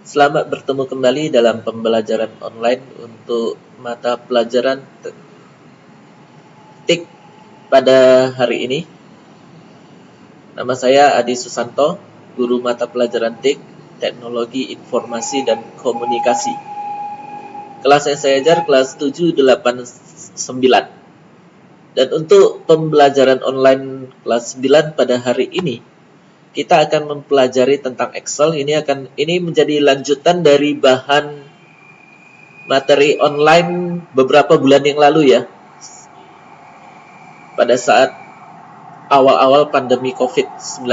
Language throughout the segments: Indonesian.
Selamat bertemu kembali dalam pembelajaran online untuk mata pelajaran TIK pada hari ini. Nama saya Adi Susanto, guru mata pelajaran TIK, Teknologi Informasi dan Komunikasi. Kelas yang saya ajar kelas 7, 8, 9. Dan untuk pembelajaran online kelas 9 pada hari ini, kita akan mempelajari tentang Excel. Ini menjadi lanjutan dari bahan materi online beberapa bulan yang lalu ya, pada saat awal-awal pandemi COVID-19.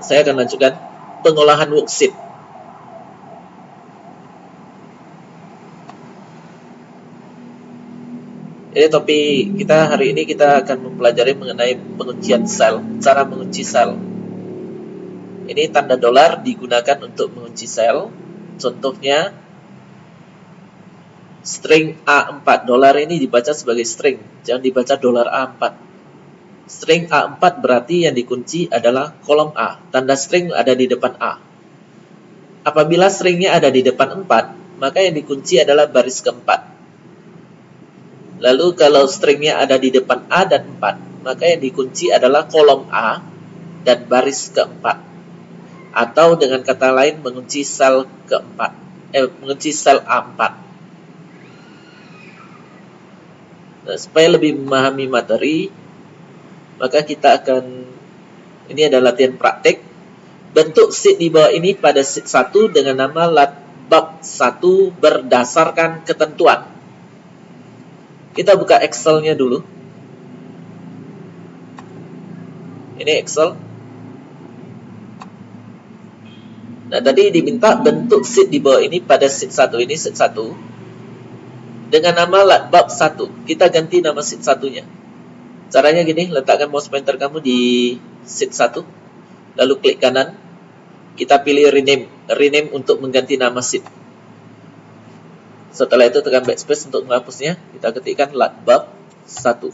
Saya akan lanjutkan pengolahan worksheet. Jadi topik kita hari ini kita akan mempelajari mengenai penguncian sel, cara mengunci sel. Ini tanda dolar digunakan untuk mengunci sel. Contohnya string A4. Dolar ini dibaca sebagai string, jangan dibaca dolar A4. String A4 berarti yang dikunci adalah kolom A. Tanda string ada di depan A. Apabila stringnya ada di depan 4, maka yang dikunci adalah baris keempat. Lalu kalau stringnya ada di depan A dan 4, maka yang dikunci adalah kolom A dan baris keempat. Atau dengan kata lain mengunci sel keempat, mengunci sel A4. Nah, supaya lebih memahami materi, maka kita akan, ini adalah latihan praktik. Bentuk sheet di bawah ini pada sheet 1 dengan nama bab 1 berdasarkan ketentuan. Kita buka Excel-nya dulu. Ini Excel. Nah, tadi diminta bentuk sheet di bawah ini pada sheet 1. Ini sheet 1 dengan nama bab 1. Kita ganti nama sheet 1-nya. Caranya gini, letakkan mouse pointer kamu di sheet 1, lalu klik kanan. Kita pilih rename untuk mengganti nama sheet. Setelah itu tekan backspace untuk menghapusnya. Kita ketikkan bab 1.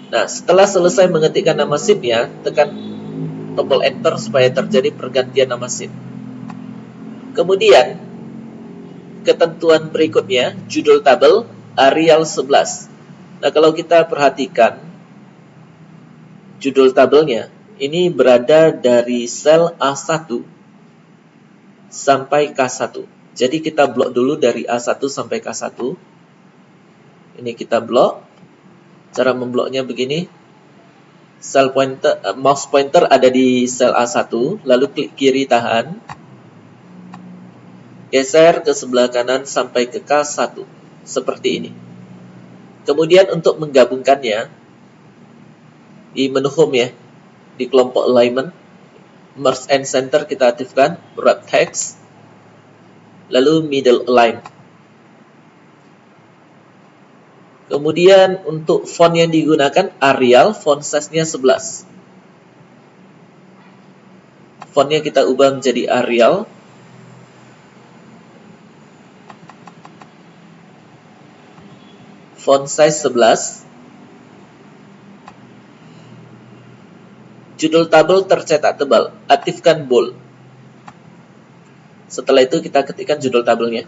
Nah, setelah selesai mengetikkan nama sheet-nya, tekan tombol enter supaya terjadi pergantian nama sheet. Kemudian, ketentuan berikutnya, judul tabel, Arial 11. Nah, kalau kita perhatikan judul tabelnya, ini berada dari sel A1 sampai K1. Jadi kita blok dulu dari A1 sampai K1. Ini kita blok. Cara membloknya begini. Mouse pointer ada di sel A1, lalu klik kiri tahan. Geser ke sebelah kanan sampai ke K1. Seperti ini. Kemudian untuk menggabungkannya, di menu home ya, di kelompok alignment, merge and center kita aktifkan, wrap text, lalu middle align. Kemudian untuk font yang digunakan Arial, font size-nya 11. Fontnya kita ubah menjadi Arial. Font size 11. Judul tabel tercetak tebal, aktifkan bold. Setelah itu kita ketikkan judul tabelnya.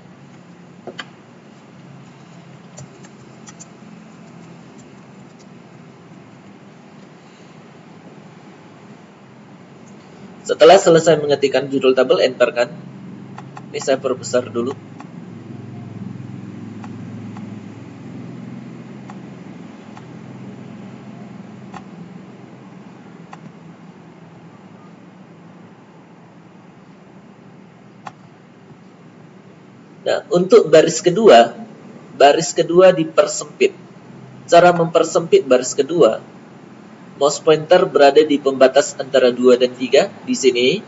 Setelah selesai mengetikkan judul tabel, enter kan. Ini saya perbesar dulu. Nah, untuk baris kedua dipersempit. Cara mempersempit baris kedua, mouse pointer berada di pembatas antara 2 dan 3 di sini.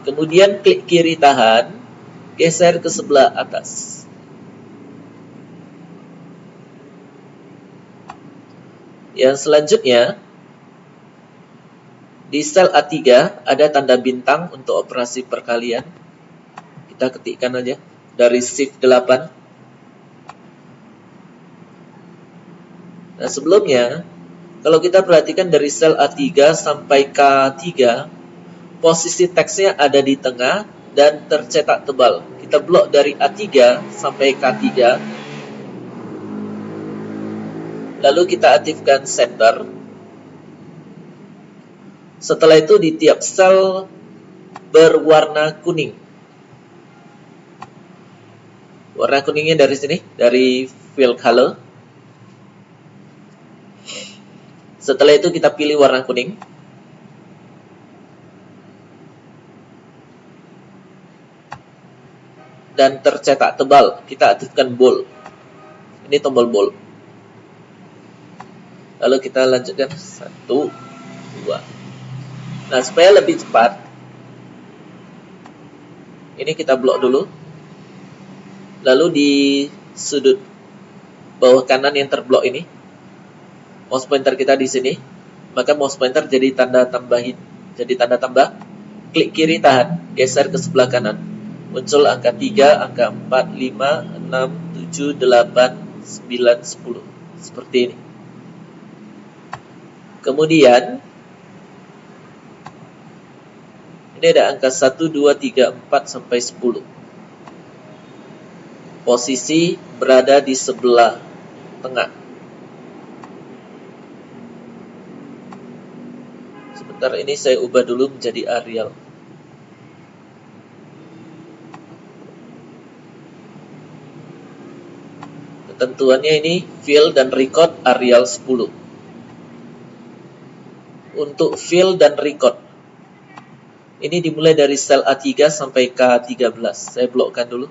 Kemudian klik kiri tahan, geser ke sebelah atas. Yang selanjutnya, di sel A3 ada tanda bintang untuk operasi perkalian. Kita ketikkan aja dari shift 8. Nah, sebelumnya, kalau kita perhatikan dari sel A3 sampai K3, posisi teksnya ada di tengah dan tercetak tebal. Kita blok dari A3 sampai K3, lalu kita aktifkan center. Setelah itu di tiap sel berwarna kuning. Warna kuningnya dari sini, dari fill color. Setelah itu kita pilih warna kuning. Dan tercetak tebal, kita aktifkan bold. Ini tombol bold. Lalu kita lanjutkan 1, 2. Nah, supaya lebih cepat, ini kita blok dulu. Lalu di sudut bawah kanan yang terblok ini, mouse pointer kita di sini, maka mouse pointer jadi tanda tambahin, jadi tanda tambah. Klik kiri tahan, geser ke sebelah kanan. Muncul angka 3, angka 4, 5, 6, 7, 8, 9, 10. Seperti ini. Kemudian ini ada angka 1, 2, 3, 4 sampai 10. Posisi berada di sebelah tengah. Sebentar, ini saya ubah dulu menjadi Arial. Ketentuannya ini fill dan record Arial 10. Untuk fill dan record, ini dimulai dari sel A3 sampai K13. Saya blokkan dulu.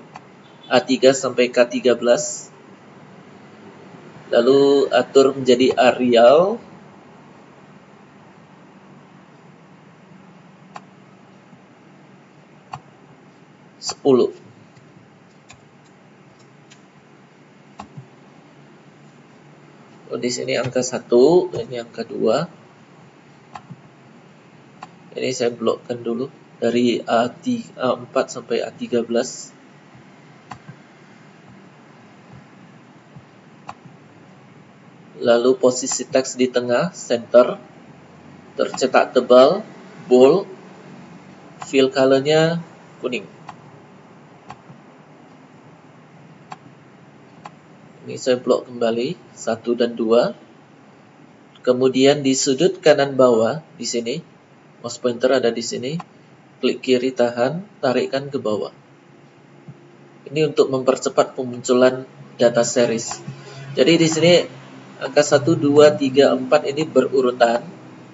A3 sampai K13. Lalu atur menjadi Arial. Sepuluh. Oh, di sini angka 1, ini angka 2. Ini saya blokkan dulu dari A4 sampai A13. Lalu posisi teks di tengah, center, tercetak tebal, bold, fill colornya kuning. Ini saya blok kembali 1 dan 2. Kemudian di sudut kanan bawah di sini, mouse pointer ada di sini. Klik kiri tahan, tarikkan ke bawah. Ini untuk mempercepat pemunculan data series. Jadi di sini angka 1, 2, 3, 4 ini berurutan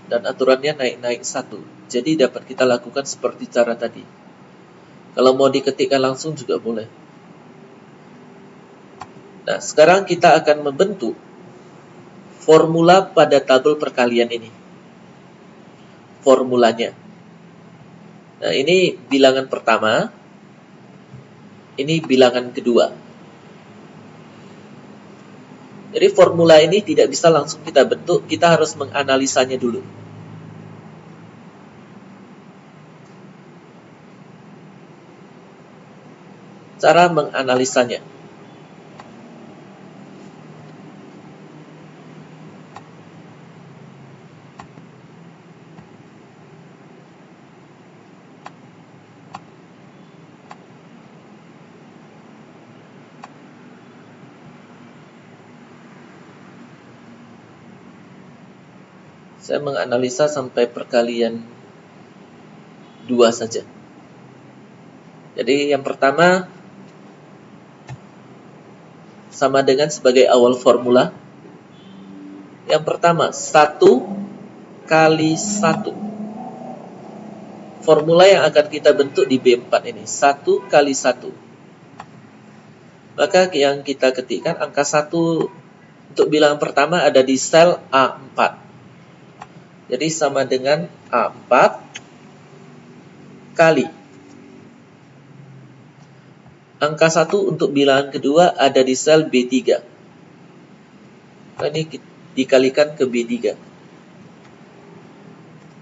dan aturannya naik-naik 1. Jadi dapat kita lakukan seperti cara tadi. Kalau mau diketikkan langsung juga boleh. Nah, sekarang kita akan membentuk formula pada tabel perkalian ini. Formulanya. Nah, ini bilangan pertama. Ini bilangan kedua. Jadi formula ini tidak bisa langsung kita bentuk, kita harus menganalisanya dulu. Cara menganalisanya. Saya menganalisa sampai perkalian 2 saja. Jadi yang pertama sama dengan sebagai awal formula. Yang pertama 1 kali 1. Formula yang akan kita bentuk di B4 ini 1 kali 1. Maka yang kita ketikkan angka 1 untuk bilangan pertama ada di sel A4. Jadi sama dengan A4 kali angka 1 untuk bilangan kedua ada di sel B3. Nah, ini dikalikan ke B3.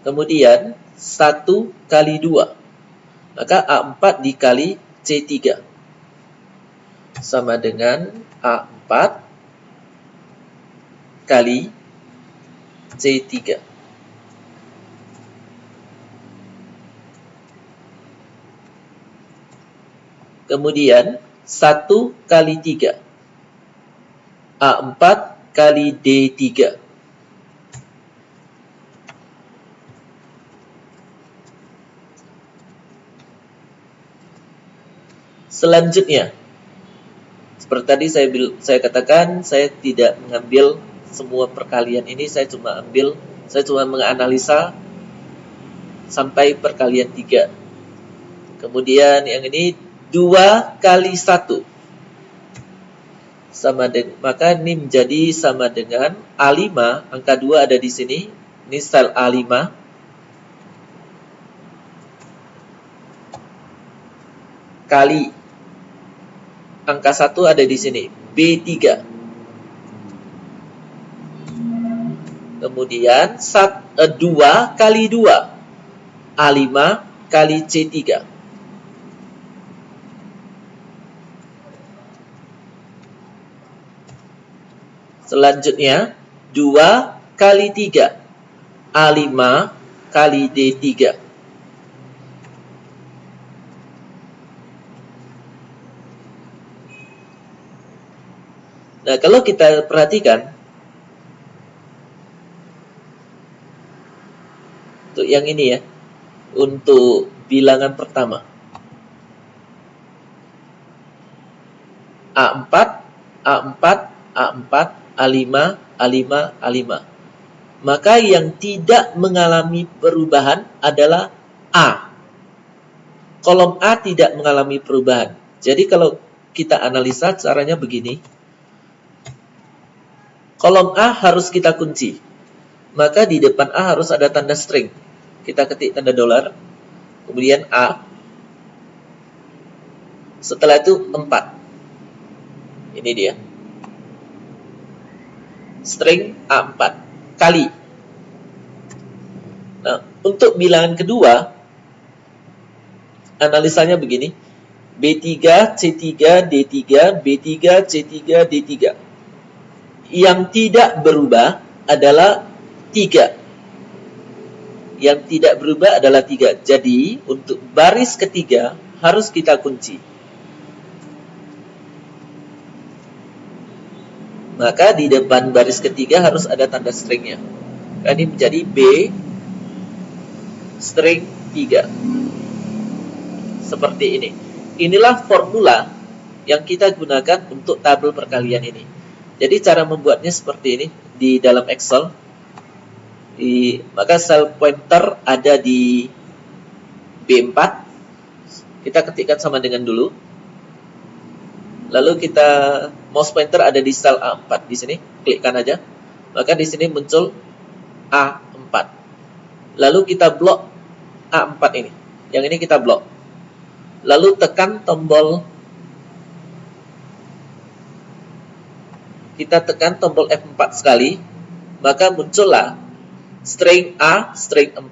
Kemudian 1 kali 2. Maka A4 dikali C3 sama dengan A4 kali C3. Kemudian 1 kali 3. A4 kali D3. Selanjutnya, seperti tadi saya katakan, saya tidak mengambil semua perkalian ini, saya cuma menganalisa sampai perkalian 3. Kemudian yang ini 2 kali 1 sama dengan, maka ini menjadi sama dengan A5, angka 2 ada di sini. Ini sel A5 kali angka 1 ada di sini, B3. Kemudian 2 kali 2, A5 kali C3. Selanjutnya 2 kali 3, A5 kali D3. Nah, kalau kita perhatikan, untuk yang ini ya, untuk bilangan pertama, A4, A4, A4, A5, A5, A5. Maka yang tidak mengalami perubahan adalah A. Kolom A tidak mengalami perubahan. Jadi kalau kita analisa caranya begini. Kolom A harus kita kunci. Maka di depan A harus ada tanda string. Kita ketik tanda dolar. Kemudian A. Setelah itu 4. Ini dia. String A4 kali. Nah, untuk bilangan kedua, analisanya begini. B3, C3, D3, B3, C3, D3. Yang tidak berubah adalah 3. Yang tidak berubah adalah 3. Jadi, untuk baris ketiga harus kita kunci. Maka di depan baris ketiga harus ada tanda stringnya. Ini menjadi B string 3. Seperti ini. Inilah formula yang kita gunakan untuk tabel perkalian ini. Jadi cara membuatnya seperti ini di dalam Excel. Maka sel pointer ada di B4. Kita ketikkan sama dengan dulu. Lalu kita mouse pointer ada di sel A4 di sini, klikkan aja. Maka di sini muncul A4. Lalu kita blok A4 ini. Yang ini kita blok. Lalu tekan tombol F4 sekali, maka muncullah string A, string 4.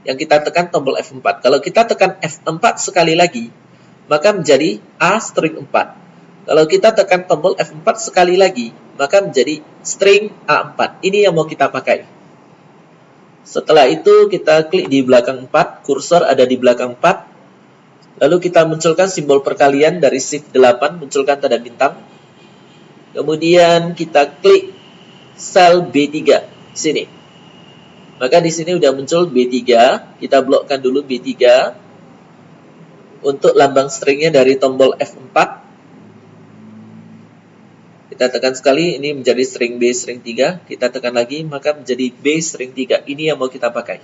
Yang kita tekan tombol F4. Kalau kita tekan F4 sekali lagi, maka menjadi A string 4. Kalau kita tekan tombol F4 sekali lagi, maka menjadi string A4. Ini yang mau kita pakai. Setelah itu kita klik di belakang 4, kursor ada di belakang 4. Lalu kita munculkan simbol perkalian dari shift 8, munculkan tanda bintang. Kemudian kita klik sel B3 di sini. Maka di sini udah muncul B3, kita blokkan dulu B3. Untuk lambang stringnya dari tombol F4. Kita tekan sekali, ini menjadi string B string 3. Kita tekan lagi, maka menjadi B string 3. Ini yang mau kita pakai.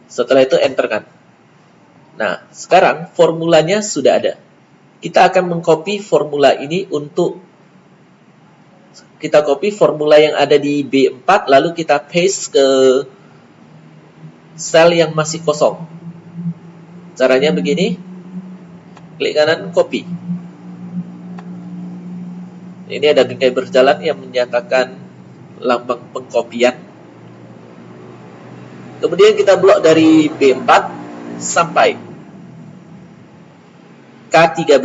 Setelah itu enter kan. Nah, sekarang formulanya sudah ada. Kita akan mengcopy formula ini untuk kita copy formula yang ada di B4, lalu kita paste ke sel yang masih kosong. Caranya begini, klik kanan, copy. Ini ada bingkai berjalan yang menyatakan lambang pengkopian. Kemudian kita blok dari B4 sampai K13,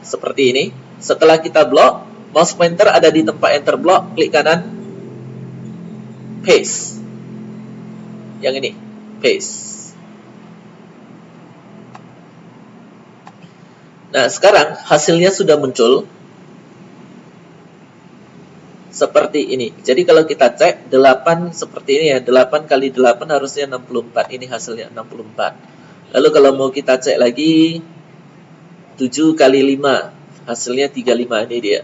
seperti ini. Setelah kita blok, Mouse pointer ada di tempat enter block, klik kanan, paste. Yang ini, paste. Nah, sekarang hasilnya sudah muncul seperti ini. Jadi kalau kita cek 8 seperti ini ya, 8 kali 8 harusnya 64. Ini hasilnya 64. Lalu kalau mau kita cek lagi 7 kali 5, hasilnya 35. Ini dia.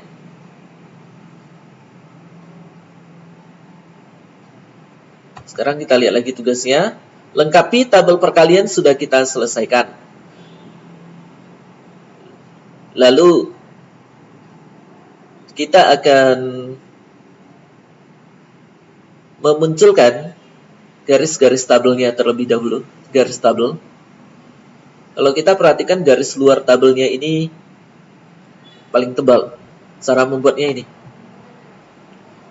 Sekarang kita lihat lagi tugasnya. Lengkapi tabel perkalian sudah kita selesaikan. Lalu kita akan memunculkan garis-garis tabelnya terlebih dahulu. Garis tabel. Kalau kita perhatikan garis luar tabelnya ini paling tebal. Cara membuatnya ini.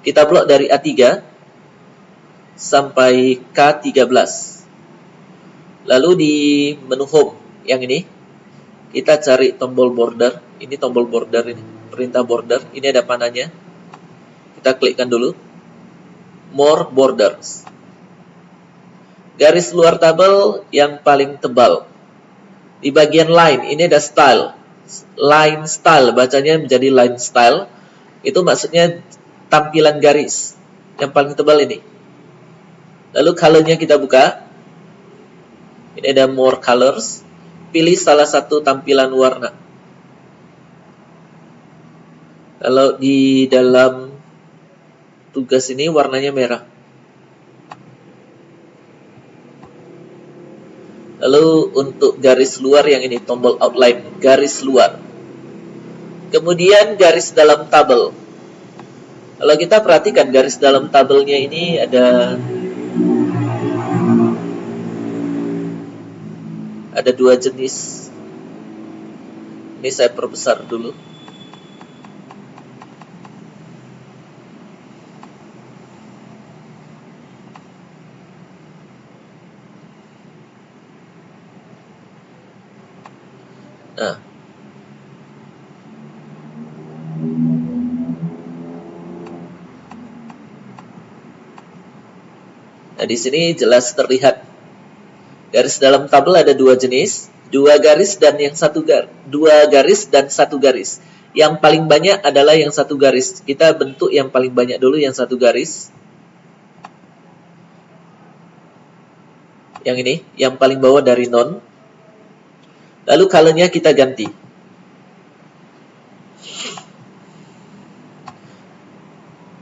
Kita blok dari A3 sampai K13. Lalu di menu home yang ini, kita cari tombol border. Ini tombol border ini, perintah border. Ini ada panahnya. Kita klikkan dulu. More borders. Garis luar tabel yang paling tebal. Di bagian line, ini ada style. Line style, bacanya menjadi line style. Itu maksudnya tampilan garis. Yang paling tebal ini. Lalu colornya kita buka. Ini ada more colors. Pilih salah satu tampilan warna. Kalau di dalam tugas ini warnanya merah. Lalu untuk garis luar yang ini, tombol outline, garis luar. Kemudian garis dalam tabel. Kalau kita perhatikan garis dalam tabelnya ini ada dua jenis. Ini saya perbesar dulu. Nah, di sini jelas terlihat garis dalam tabel ada dua jenis, dua garis dan satu garis. Yang paling banyak adalah yang satu garis. Kita bentuk yang paling banyak dulu, yang satu garis. Yang ini, yang paling bawah dari non. Lalu colornya kita ganti.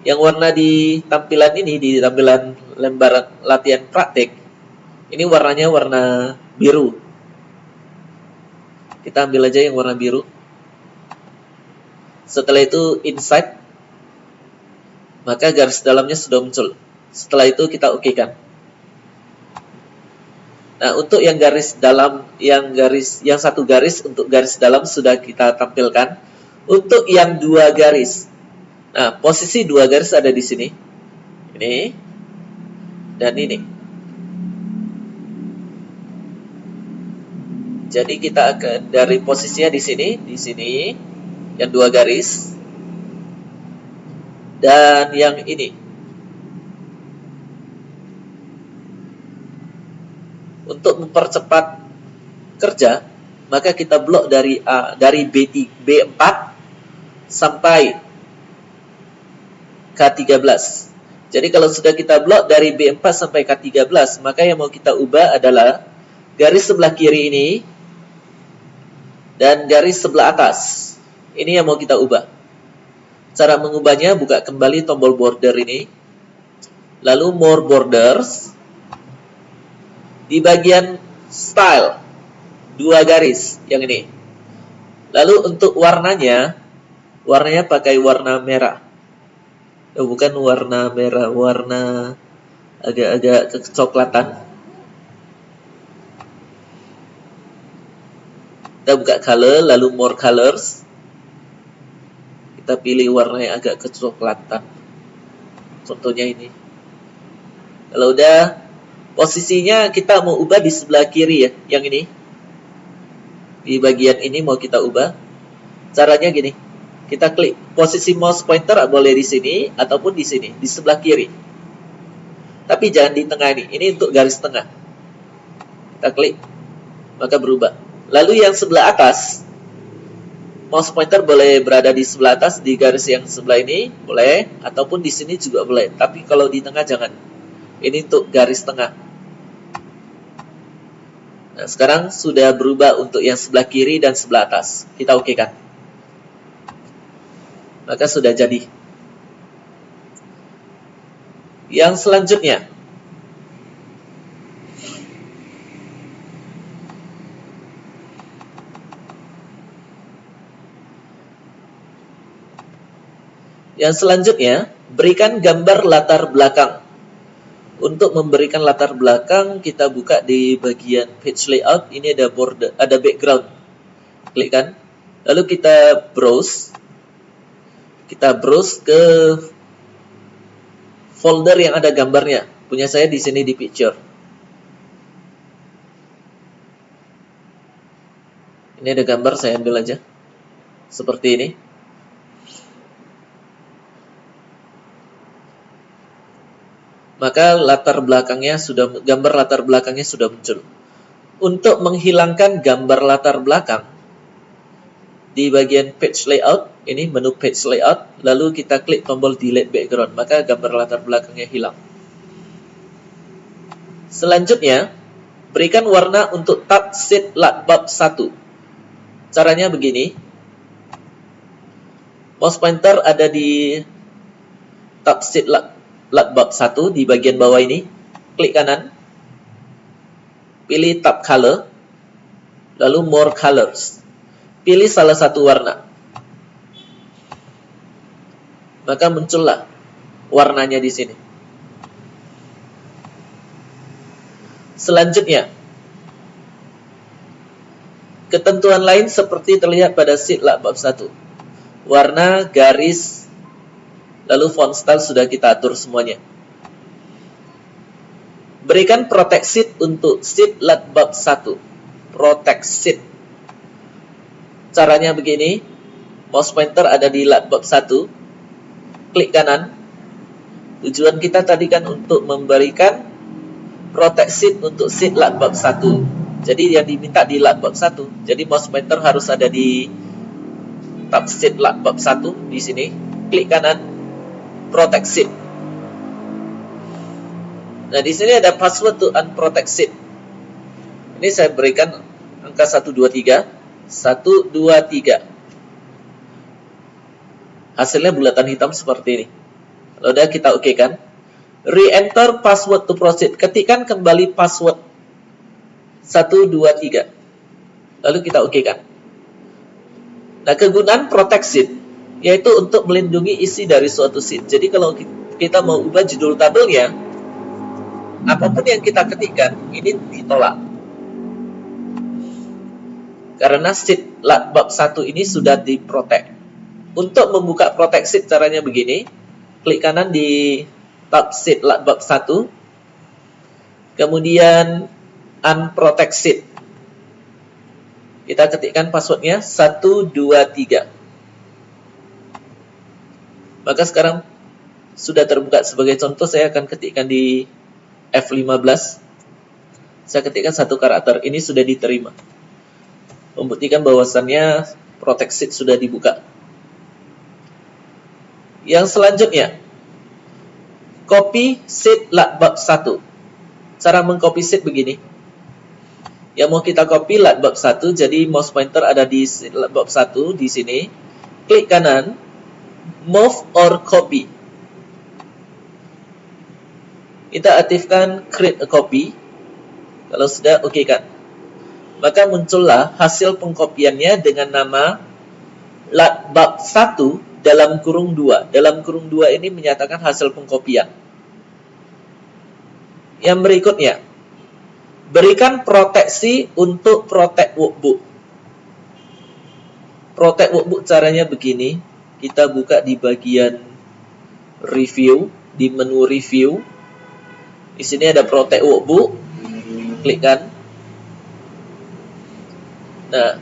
Yang warna di tampilan ini, di tampilan lembaran latihan praktik, ini warnanya warna biru. Kita ambil aja yang warna biru. Setelah itu inside, maka garis dalamnya sudah muncul. Setelah itu kita oke-kan. Nah, untuk yang garis dalam, yang satu garis, untuk garis dalam sudah kita tampilkan. Untuk yang dua garis, nah posisi dua garis ada di sini, ini dan ini. Jadi kita akan dari posisinya di sini yang dua garis, dan yang ini. Untuk mempercepat kerja, maka kita blok dari B4 sampai K13. Jadi kalau sudah kita blok dari B4 sampai K13, maka yang mau kita ubah adalah garis sebelah kiri ini dan garis sebelah atas. Ini yang mau kita ubah. Cara mengubahnya, buka kembali tombol border ini, lalu more borders. Di bagian style, dua garis yang ini. Lalu untuk warnanya pakai warna merah. Bukan warna merah, warna agak-agak kecoklatan. Kita buka color, lalu more colors. Kita pilih warna yang agak kecoklatan. Contohnya ini. Kalau udah, posisinya kita mau ubah di sebelah kiri ya, yang ini. Di bagian ini mau kita ubah. Caranya gini. Kita klik posisi mouse pointer boleh di sini ataupun di sini, di sebelah kiri. Tapi jangan di tengah ini untuk garis tengah. Kita klik, maka berubah. Lalu yang sebelah atas, mouse pointer boleh berada di sebelah atas, di garis yang sebelah ini boleh, ataupun di sini juga boleh. Tapi kalau di tengah jangan. Ini untuk garis tengah. Nah, sekarang sudah berubah untuk yang sebelah kiri dan sebelah atas. Kita okekan. Maka sudah jadi. Yang selanjutnya, berikan gambar latar belakang. Untuk memberikan latar belakang, kita buka di bagian page layout. Ini ada border, ada background. Klikkan. Lalu kita browse. Kita browse ke folder yang ada gambarnya. Punya saya di sini di picture. Ini ada gambar, saya ambil aja. Seperti ini. Maka gambar latar belakangnya sudah muncul. Untuk menghilangkan gambar latar belakang, di bagian page layout, ini menu page layout, lalu kita klik tombol delete background, maka gambar latar belakangnya hilang. Selanjutnya, berikan warna untuk tab sheet Lightbulb 1. Caranya begini. Mouse pointer ada di tab sheet Lightbulb 1 di bagian bawah ini. Klik kanan. Pilih tab color. Lalu more colors. Pilih salah satu warna. Maka muncullah warnanya di sini. Selanjutnya, ketentuan lain seperti terlihat pada sheet Lightbulb 1. Warna, garis, lalu font style sudah kita atur semuanya. Berikan protect sheet untuk sheet Lightbulb 1. Protect sheet. Caranya begini. Mouse pointer ada di Lightbulb 1. Klik kanan. Tujuan kita tadi kan untuk memberikan protect sheet untuk sheet Lightbulb 1. Jadi yang diminta di Lightbulb 1. Jadi mouse pointer harus ada di tab sheet Lightbulb 1 di sini. Klik kanan. Protect sheet. Nah, di sini ada password to unprotect sheet. Ini saya berikan angka 123. 123. Hasilnya bulatan hitam seperti ini. Lalu kita okekan. Re-enter password to proceed. Ketikkan kembali password 123. Lalu kita okekan. Nah, kegunaan protect sheet yaitu untuk melindungi isi dari suatu sheet. Jadi kalau kita mau ubah judul tabelnya, apapun yang kita ketikkan, ini ditolak. Karena sheet Lightbulb 1 ini sudah diprotect. Untuk membuka protect sheet caranya begini. Klik kanan di tab sheet Lightbulb 1. Kemudian unprotect sheet. Kita ketikkan passwordnya 123. Maka sekarang sudah terbuka. Sebagai contoh saya akan ketikkan di F15. Saya ketikkan satu karakter. Ini sudah diterima. Membuktikan bahwasannya protect sheet sudah dibuka. Yang selanjutnya, copy sheet Lightbulb 1. Cara mengcopy sheet begini. Yang mau kita copy Lightbulb 1, jadi mouse pointer ada di sheet Lightbulb 1 di sini. Klik kanan, move or copy. Kita aktifkan create a copy. Kalau sudah, okekan. Maka muncullah hasil pengkopiannya dengan nama Lightbulb 1 dalam kurung 2. Dalam kurung 2 ini menyatakan hasil pengkopian. Yang berikutnya, berikan proteksi untuk protect workbook. Protect workbook caranya begini. Kita buka di bagian review, di menu review. Di sini ada protect workbook. Klikkan. Nah,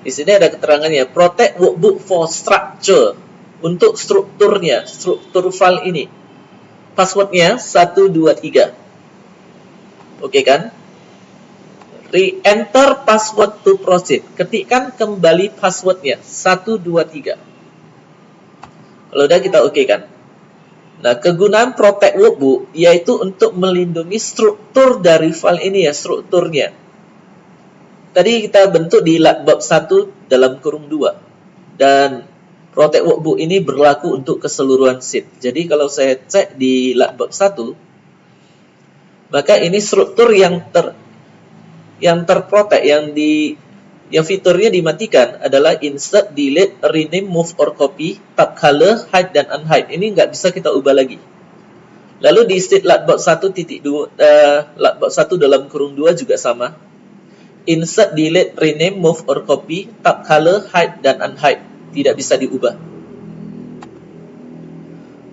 Di sini ada keterangannya, protect workbook for structure, untuk strukturnya, struktur file ini. Passwordnya 123. Oke kan? Re-enter password to proceed. Ketikkan kembali passwordnya 123. Kalau udah kita oke kan? Nah, kegunaan protect workbook yaitu untuk melindungi struktur dari file ini ya, strukturnya. Tadi kita bentuk di Lightbulb 1 dalam kurung 2. Dan protect workbook ini berlaku untuk keseluruhan sheet. Jadi kalau saya cek di Lightbulb 1, maka ini struktur yang terprotect, yang fiturnya dimatikan adalah insert, delete, rename, move or copy, tab color, hide dan unhide. Ini nggak bisa kita ubah lagi. Lalu di sheet Lightbulb 1.2, Lightbulb 1 dalam kurung 2 juga sama. Insert, delete, rename, move or copy, tab color, hide dan unhide. Tidak bisa diubah.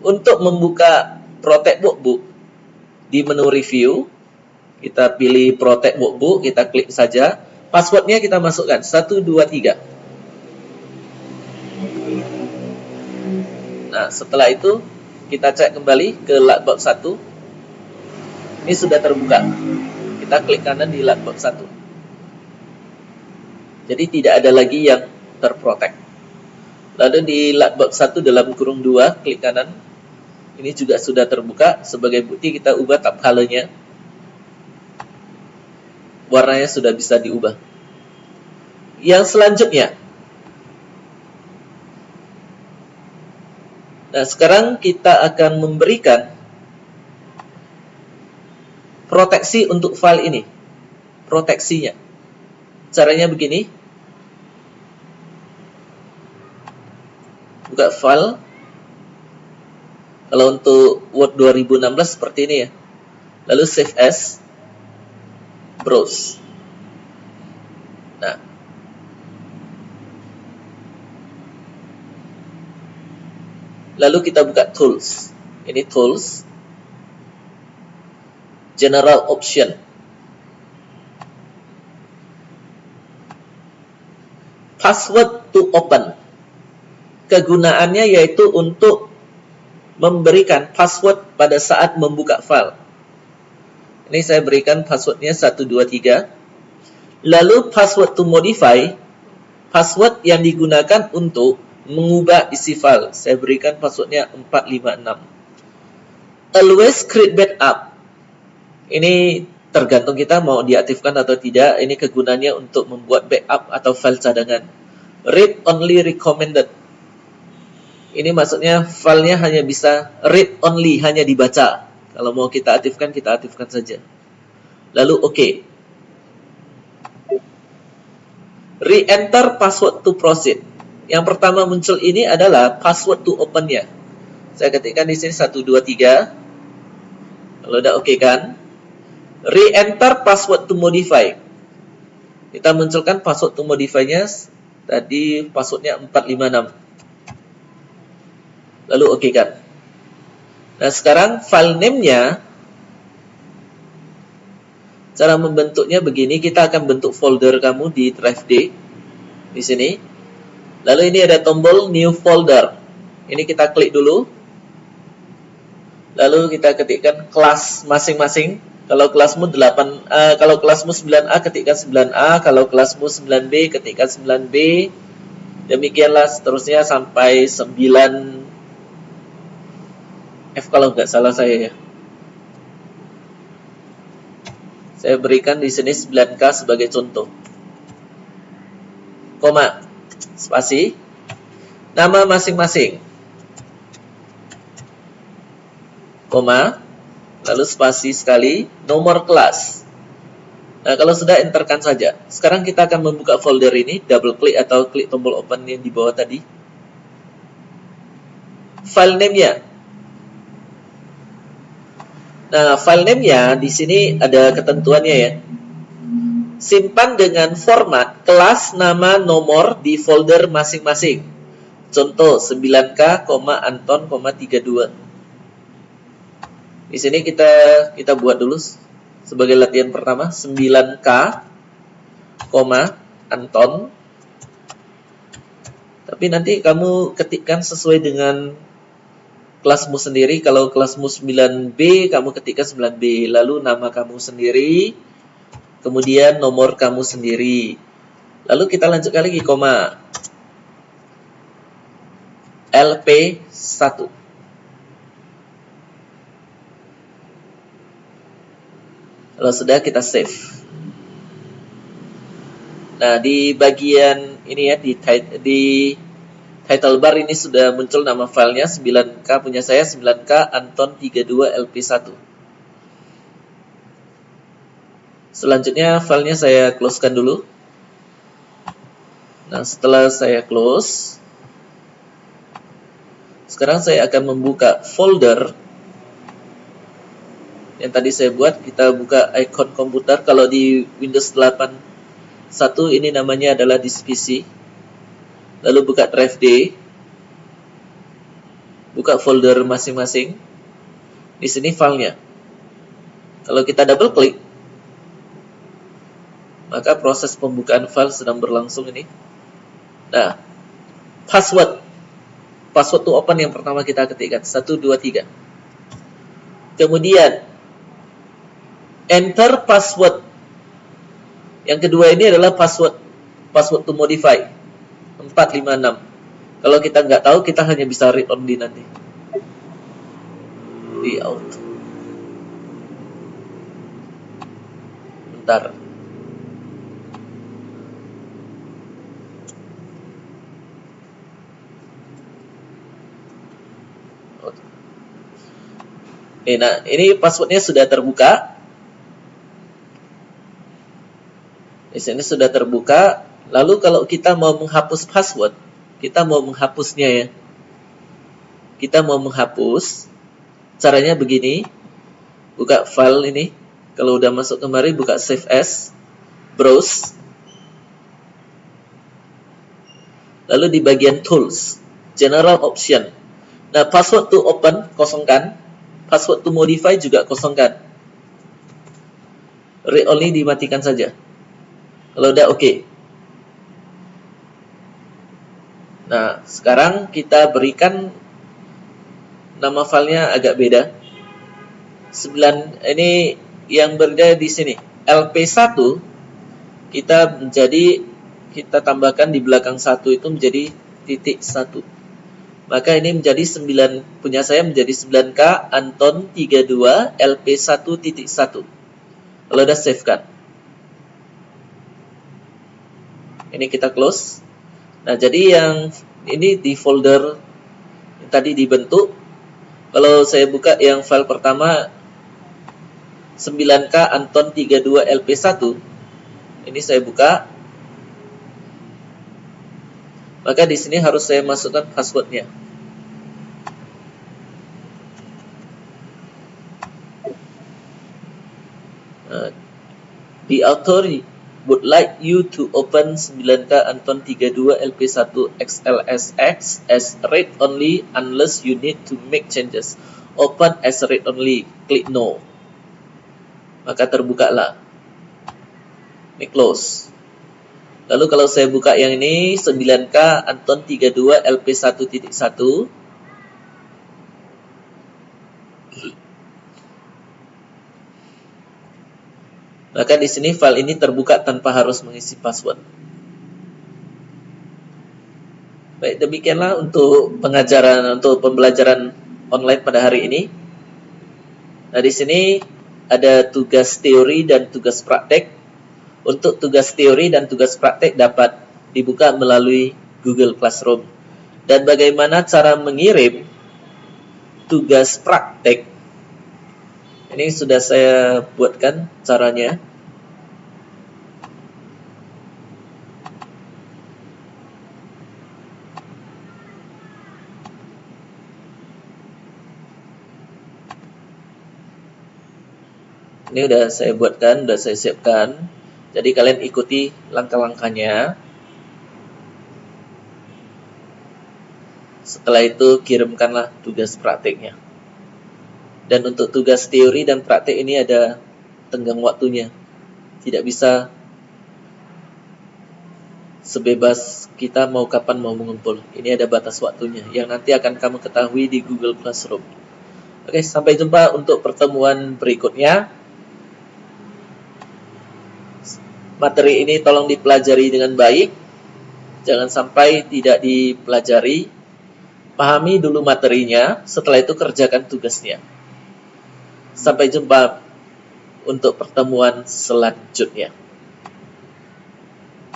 Untuk membuka protect workbook di menu review, kita pilih protect workbook, kita klik saja. Passwordnya kita masukkan 123. Nah, setelah itu kita cek kembali ke Lightbulb 1. Ini sudah terbuka. Kita klik kanan di Lightbulb 1. Jadi tidak ada lagi yang terprotect. Lalu di Lightbulb 1 dalam kurung 2, klik kanan. Ini juga sudah terbuka. Sebagai bukti kita ubah tab color-nya. Warnanya sudah bisa diubah. Yang selanjutnya. Nah, sekarang kita akan memberikan proteksi untuk file ini. Proteksinya. Caranya begini. Buka file. Kalau untuk Word 2016 seperti ini ya. Lalu save as. Browse. Nah. Lalu kita buka tools. Ini tools. General option. Password to open. Kegunaannya yaitu untuk memberikan password pada saat membuka file. Ini saya berikan passwordnya 123. Lalu password to modify, password yang digunakan untuk mengubah isi file. Saya berikan passwordnya 456. Always create backup. Ini tergantung kita mau diaktifkan atau tidak. Ini kegunaannya untuk membuat backup atau file cadangan. Read only recommended. Ini maksudnya filenya hanya bisa read only, hanya dibaca. Kalau mau kita aktifkan saja. Lalu OK. Re-enter password to proceed. Yang pertama muncul ini adalah password to open-nya. Saya ketikkan di sini 123. Kalau udah OK kan? Re-enter password to modify. Kita munculkan password to modify-nya. Tadi passwordnya 456. Lalu OK kan? Nah, sekarang file name-nya, cara membentuknya begini. Kita akan bentuk folder kamu di drive D. Di sini. Lalu ini ada tombol new folder. Ini kita klik dulu. Lalu kita ketikkan kelas masing-masing. Kalau kelasmu 8A, kalau kelasmu 9A ketikkan 9A, kalau kelasmu 9B ketikkan 9B. Demikianlah seterusnya sampai 9F kalau nggak salah saya ya. Saya berikan di sini 9K sebagai contoh. Koma, spasi, nama masing-masing. Koma, lalu spasi sekali, nomor kelas. Nah, kalau sudah enterkan saja. Sekarang kita akan membuka folder ini, double klik atau klik tombol open yang di bawah tadi. File name-nya. Nah, file name-nya di sini ada ketentuannya ya. Simpan dengan format kelas, nama, nomor di folder masing-masing. Contoh 9K, Anton, 32. Di sini kita buat dulu sebagai latihan pertama 9K, Anton, Tapi nanti kamu ketikkan sesuai dengan kelasmu sendiri. Kalau kelasmu 9B, kamu ketikkan 9B. Lalu nama kamu sendiri, kemudian nomor kamu sendiri. Lalu kita lanjutkan lagi, koma. LP1. Kalau sudah, kita save. Nah, di bagian ini ya, di title bar ini sudah muncul nama filenya 9K, punya saya 9K Anton 32 LP1. Selanjutnya filenya saya closekan dulu. Nah, setelah saya close, sekarang saya akan membuka folder yang tadi saya buat. Kita buka icon komputer. Kalau di Windows 8 1 ini namanya adalah disk PC. Lalu buka drive D. Buka folder masing-masing. Di sini filenya. Kalau kita double klik, maka proses pembukaan file sedang berlangsung ini. Nah, password to open yang pertama kita ketikkan 1, 2, 3. Kemudian enter password. Yang kedua ini adalah password to modify 456. Kalau kita nggak tahu, kita hanya bisa read only nanti di auto. Bentar. Nah, ini passwordnya sudah terbuka. Di sini sudah terbuka. Lalu kalau kita mau menghapus password, kita mau menghapusnya ya. Kita mau menghapus. Caranya begini. Buka file ini. Kalau udah masuk kemari, buka save as, browse. Lalu di bagian tools, general option. Nah, password to open kosongkan. Password to modify juga kosongkan. Read only dimatikan saja. Kalau udah oke. Nah, sekarang kita berikan nama filenya agak beda. 9 ini yang berada di sini. LP1 kita tambahkan di belakang 1 itu menjadi titik 1. Maka ini menjadi 9, punya saya menjadi 9K Anton 32 LP1 titik 1. Kalau udah save kan. Ini kita close. Nah, jadi yang ini di folder yang tadi dibentuk. Kalau saya buka yang file pertama 9K Anton 32 LP1. Ini saya buka. Maka di sini harus saya masukkan passwordnya. The author would like you to open 9K Anton 32 LP1 XLSX as read only unless you need to make changes. Open as read only. Klik no. Maka terbukalah. Ini close. Lalu kalau saya buka yang ini 9K Anton 32 LP1.1. Maka di sini file ini terbuka tanpa harus mengisi password. Baik, demikianlah untuk pembelajaran online pada hari ini. Nah, di sini ada tugas teori dan tugas praktek. Untuk tugas teori dan tugas praktek dapat dibuka melalui Google Classroom. Dan bagaimana cara mengirim tugas praktek? Ini sudah saya buatkan caranya. Ini udah saya buatkan, udah saya siapkan. Jadi kalian ikuti langkah-langkahnya. Setelah itu kirimkanlah tugas prakteknya. Dan untuk tugas teori dan praktek ini ada tenggang waktunya. Tidak bisa sebebas kita mau kapan mau mengumpul. Ini ada batas waktunya yang nanti akan kamu ketahui di Google Classroom. Oke, sampai jumpa untuk pertemuan berikutnya. Materi ini tolong dipelajari dengan baik. Jangan sampai tidak dipelajari. Pahami dulu materinya, setelah itu kerjakan tugasnya. Sampai jumpa untuk pertemuan selanjutnya.